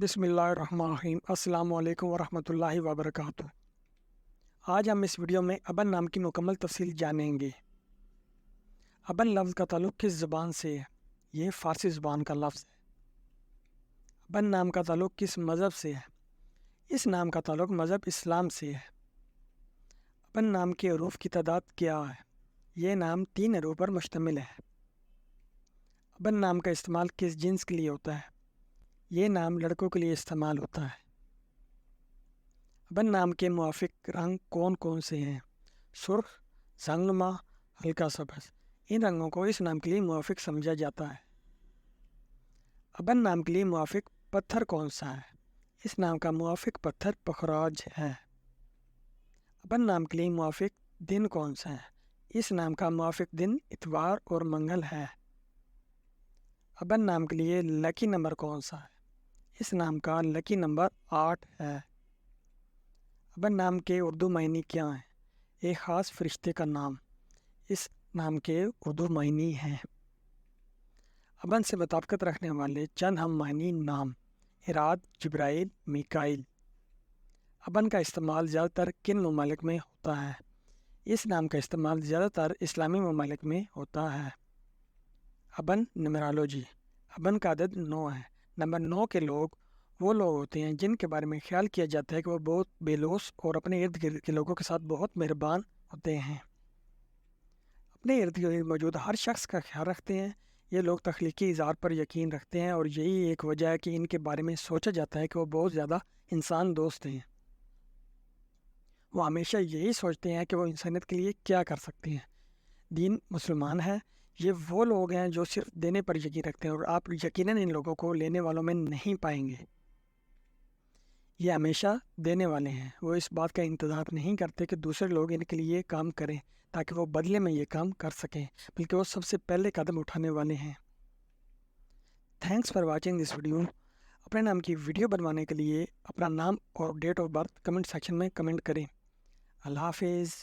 بسم اللہ الرحمن الرحیم۔ السلام علیکم ورحمۃ اللہ وبرکاتہ۔ آج ہم اس ویڈیو میں ابن نام کی مکمل تفصیل جانیں گے۔ ابن لفظ کا تعلق کس زبان سے ہے؟ یہ فارسی زبان کا لفظ ہے۔ ابن نام کا تعلق کس مذہب سے ہے؟ اس نام کا تعلق مذہب اسلام سے ہے۔ ابن نام کے حروف کی تعداد کیا ہے؟ یہ نام 3 حروف پر مشتمل ہے۔ ابن نام کا استعمال کس جنس کے لیے ہوتا ہے؟ یہ نام لڑکوں کے لیے استعمال ہوتا ہے۔ ابن نام کے موافق رنگ کون کون سے ہیں؟ سرخ، سنگنما، ہلکا سبز۔ ان رنگوں کو اس نام کے لیے موافق سمجھا جاتا ہے۔ ابن نام کے لیے موافق پتھر کون سا ہے؟ اس نام کا موافق پتھر پخراج ہے۔ ابن نام کے لیے موافق دن کون سا ہے؟ اس نام کا موافق دن اتوار اور منگل ہے۔ ابن نام کے لیے لکی نمبر کون سا ہے؟ اس نام کا لکی نمبر 8 ہے۔ ابن نام کے اردو معنی کیا ہیں؟ ایک خاص فرشتے کا نام۔ اس نام کے اردو معنی ہیں۔ ابن سے مطابقت رکھنے والے چند ہم معنی نام: اراد، جبرائیل، میکائیل۔ ابن کا استعمال زیادہ تر کن ممالک میں ہوتا ہے؟ اس نام کا استعمال زیادہ تر اسلامی ممالک میں ہوتا ہے۔ ابن نمرالوجی: ابن کا عدد 9 ہے۔ نمبر 9 کے لوگ وہ لوگ ہوتے ہیں جن کے بارے میں خیال کیا جاتا ہے کہ وہ بہت بے لوث اور اپنے ارد گرد کے لوگوں کے ساتھ بہت مہربان ہوتے ہیں۔ اپنے ارد گرد موجود ہر شخص کا خیال رکھتے ہیں۔ یہ لوگ تخلیقی اظہار پر یقین رکھتے ہیں اور یہی ایک وجہ ہے کہ ان کے بارے میں سوچا جاتا ہے کہ وہ بہت زیادہ انسان دوست ہیں۔ وہ ہمیشہ یہی سوچتے ہیں کہ وہ انسانیت کے لیے کیا کر سکتے ہیں۔ دین مسلمان ہے۔ یہ وہ لوگ ہیں جو صرف دینے پر یقین رکھتے ہیں اور آپ یقیناً ان لوگوں کو لینے والوں میں نہیں پائیں گے۔ یہ ہمیشہ دینے والے ہیں۔ وہ اس بات کا انتظار نہیں کرتے کہ دوسرے لوگ ان کے لیے کام کریں تاکہ وہ بدلے میں یہ کام کر سکیں، بلکہ وہ سب سے پہلے قدم اٹھانے والے ہیں۔ Thanks for watching this video. اپنے نام کی ویڈیو بنوانے کے لیے اپنا نام اور date of birth comment section میں کمنٹ کریں۔ اللہ حافظ۔